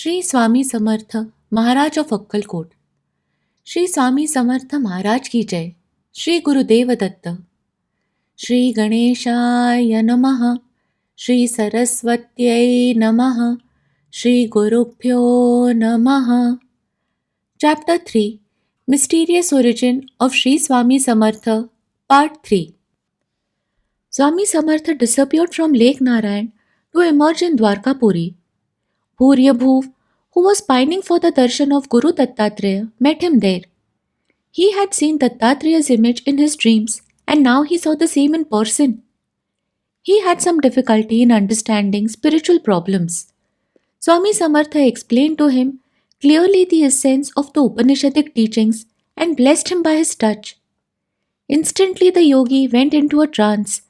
Shri Swami Samarth Maharaj of Akkalkot. Shri Swami Samarth Maharaj की जय। श्री गुरुदेव दत्त। श्री गणेशाय नमः। श्री सरस्वत्यै नमः। श्री गुरुभ्यो नमः। Chapter 3 Mysterious Origin of Shri Swami Samarth Part 3. Swami Samarth disappeared from Lake Narayan to emerge in Dwarkapuri. Bhuryabhuv, who was pining for the darshan of Guru Dattatreya, met him there. He had seen Dattatreya's image in his dreams, and now he saw the same in person. He had some difficulty in understanding spiritual problems. Swami Samartha explained to him clearly the essence of the Upanishadic teachings and blessed him by his touch. Instantly the yogi went into a trance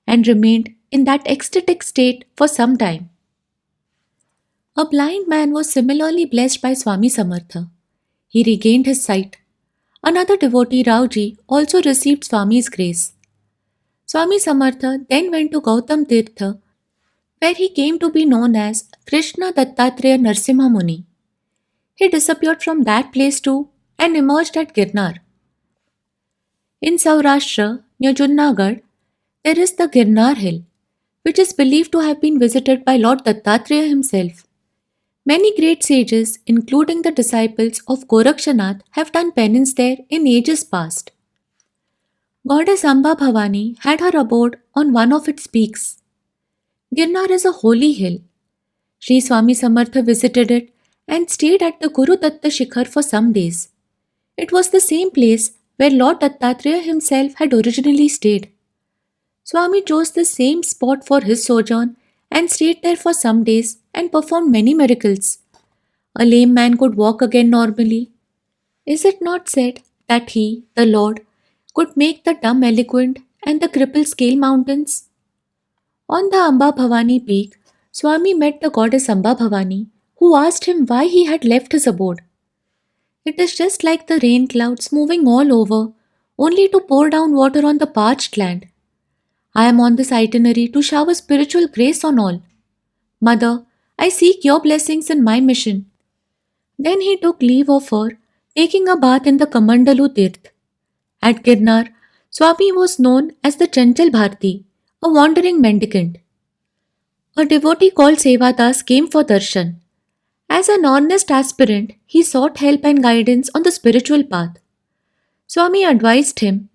and remained in that ecstatic state for some time. A blind man was similarly blessed by Swami Samartha. He regained his sight. Another devotee, Rauji, also received Swami's grace. Swami Samartha then went to Gautam Tirtha, where he came to be known as Krishna Dattatreya Narsimha Muni. He disappeared from that place too and emerged at Girnar. In Saurashtra, near Junagadh, there is the Girnar hill, which is believed to have been visited by Lord Dattatreya himself. Many great sages, including the disciples of Gorakshanath, have done penance there in ages past. Goddess Amba Bhavani had her abode on one of its peaks. Girnar is a holy hill. Shri Swami Samartha visited it and stayed at the Guru Datta Shikhar for some days. It was the same place where Lord Dattatreya himself had originally stayed. Swami chose the same spot for his sojourn and stayed there for some days and performed many miracles. A lame man could walk again normally. Is it not said that he, the Lord, could make the dumb eloquent and the crippled scale mountains? On the Amba Bhavani peak, Swami met the goddess Amba Bhavani, who asked him why he had left his abode. It is just like the rain clouds moving all over, only to pour down water on the parched land. I am on this itinerary to shower spiritual grace on all. Mother, I seek your blessings in my mission. Then he took leave of her, taking a bath in the Kamandalu Tirth. At Girnar, Swami was known as the Chanchal Bharti, a wandering mendicant. A devotee called Sevadas came for darshan. As an honest aspirant, he sought help and guidance on the spiritual path. Swami advised him,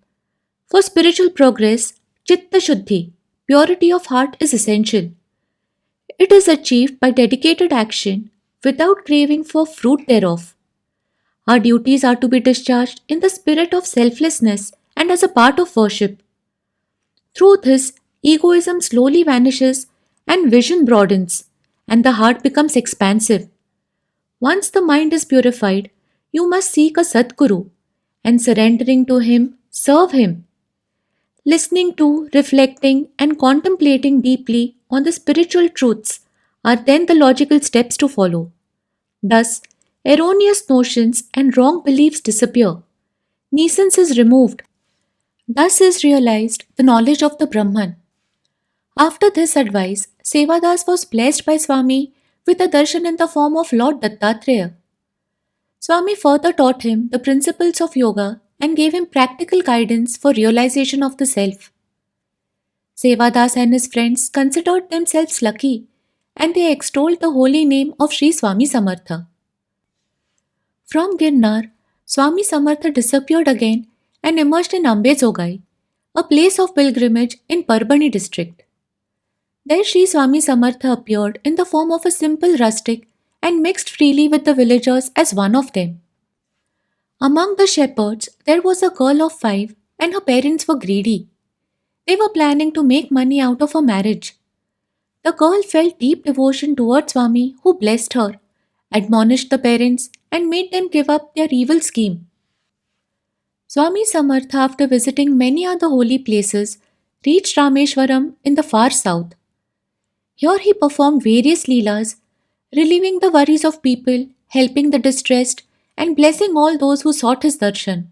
for spiritual progress, Chitta Shuddhi, purity of heart is essential. It is achieved by dedicated action without craving for fruit thereof. Our duties are to be discharged in the spirit of selflessness and as a part of worship. Through this, egoism slowly vanishes and vision broadens, and the heart becomes expansive. Once the mind is purified, you must seek a Sadguru, and surrendering to him, serve him. Listening to, reflecting, and contemplating deeply on the spiritual truths are then the logical steps to follow. Thus, erroneous notions and wrong beliefs disappear. Nescience is removed. Thus is realized the knowledge of the Brahman. After this advice, Sevadas was blessed by Swami with a darshan in the form of Lord Dattatreya. Swami further taught him the principles of yoga and gave him practical guidance for realization of the self. Sevadas and his friends considered themselves lucky, and they extolled the holy name of Shri Swami Samartha. From Girnar, Swami Samartha disappeared again and emerged in Ambezogai, a place of pilgrimage in Parbhani district. There Shri Swami Samartha appeared in the form of a simple rustic and mixed freely with the villagers as one of them. Among the shepherds, there was a girl of 5 and her parents were greedy. They were planning to make money out of her marriage. The girl felt deep devotion towards Swami, who blessed her, admonished the parents, and made them give up their evil scheme. Swami Samartha, after visiting many other holy places, reached Rameshwaram in the far south. Here he performed various leelas, relieving the worries of people, helping the distressed, and blessing all those who sought his darshan.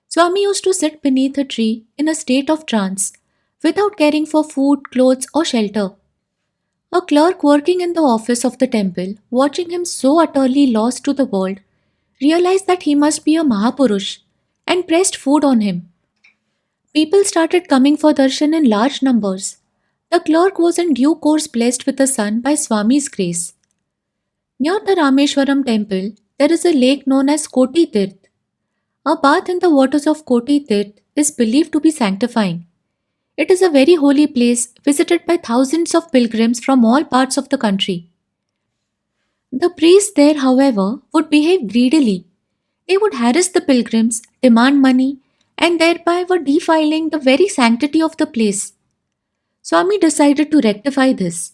Swami used to sit beneath a tree in a state of trance, without caring for food, clothes, or shelter. A clerk working in the office of the temple, watching him so utterly lost to the world, realized that he must be a Mahapurush and pressed food on him. People started coming for darshan in large numbers. The clerk was in due course blessed with a son by Swami's grace. Near the Rameshwaram temple, there is a lake known as Koti Tirth. A bath in the waters of Koti Tirth is believed to be sanctifying. It is a very holy place visited by thousands of pilgrims from all parts of the country. The priests there, however, would behave greedily. They would harass the pilgrims, demand money, and thereby were defiling the very sanctity of the place. Swami decided to rectify this.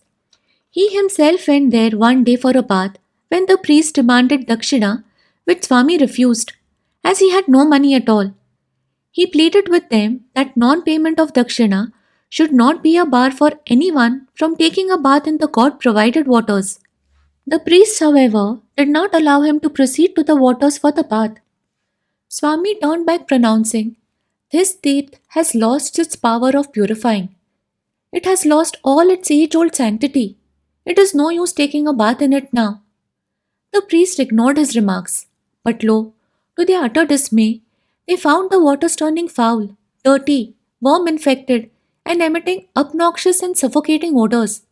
He himself went there one day for a bath when the priest demanded dakshina, which Swami refused, as he had no money at all. He pleaded with them that non payment of dakshina should not be a bar for anyone from taking a bath in the God provided waters. The priests, however, did not allow him to proceed to the waters for the bath. Swami turned back, pronouncing, "This tirth has lost its power of purifying. It has lost all its age old sanctity. It is no use taking a bath in it now." The priest ignored his remarks, but lo, to their utter dismay, they found the waters turning foul, dirty, worm infected, and emitting obnoxious and suffocating odors.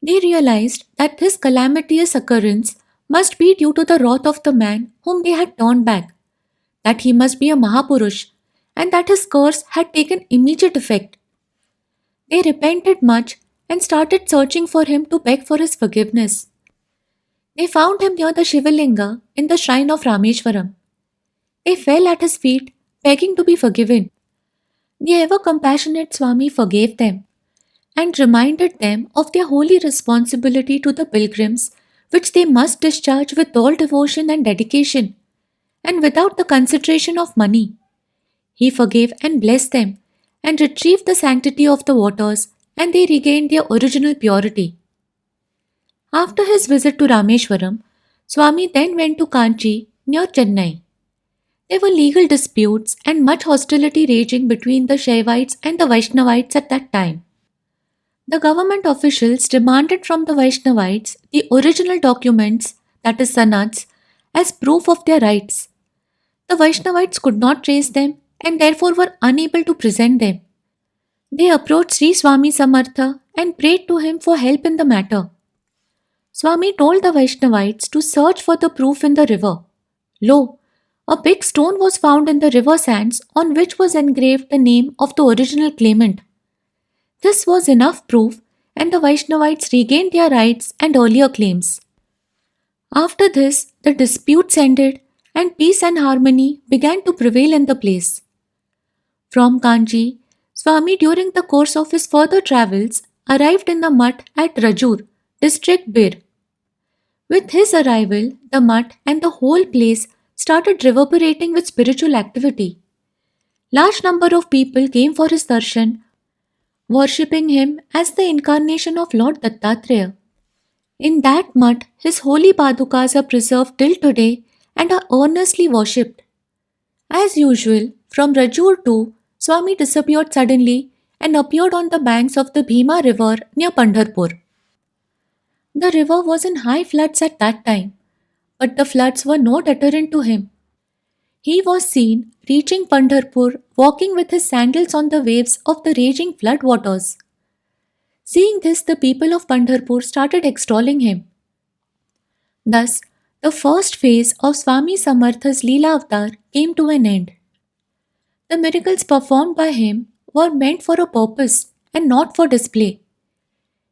They realized that this calamitous occurrence must be due to the wrath of the man whom they had turned back, that he must be a Mahapurush, and that his curse had taken immediate effect. They repented much and started searching for him to beg for his forgiveness. They found him near the Shivalinga in the shrine of Rameshwaram. They fell at his feet, begging to be forgiven. The ever compassionate Swami forgave them and reminded them of their holy responsibility to the pilgrims, which they must discharge with all devotion and dedication, and without the consideration of money. He forgave and blessed them, and retrieved the sanctity of the waters, and they regained their original purity. After his visit to Rameshwaram, Swami then went to Kanchi near Chennai. There were legal disputes and much hostility raging between the Shaivites and the Vaishnavites at that time. The government officials demanded from the Vaishnavites the original documents, that is, sanads, as proof of their rights. The Vaishnavites could not trace them and therefore were unable to present them. They approached Shri Swami Samarth and prayed to him for help in the matter. Swami told the Vaishnavites to search for the proof in the river. Lo, a big stone was found in the river sands on which was engraved the name of the original claimant. This was enough proof, and the Vaishnavites regained their rights and earlier claims. After this, the disputes ended and peace and harmony began to prevail in the place. From Kanchi, Swami, during the course of his further travels, arrived in the mutt at Rajur, district Bir. With his arrival, the mutt and the whole place started reverberating with spiritual activity. Large number of people came for his darshan, worshipping him as the incarnation of Lord Dattatreya. In that mutt, his holy padukas are preserved till today and are earnestly worshipped. As usual, from Rajur too, Swami disappeared suddenly and appeared on the banks of the Bhima river near Pandharpur. The river was in high floods at that time, but the floods were no deterrent to him. He was seen reaching Pandharpur, walking with his sandals on the waves of the raging flood waters. Seeing this, the people of Pandharpur started extolling him. Thus, the first phase of Swami Samartha's Leela avatar came to an end. The miracles performed by him were meant for a purpose and not for display.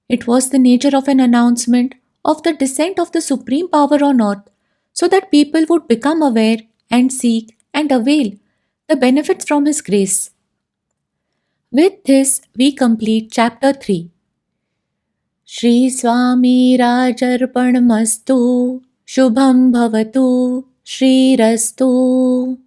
It was the nature of an announcement of the descent of the supreme power on earth, so that people would become aware and seek and avail the benefits from his grace. With this, we complete chapter 3. Shri Swami Rajarpanamastu Shubham Bhavatu Shri Rastu.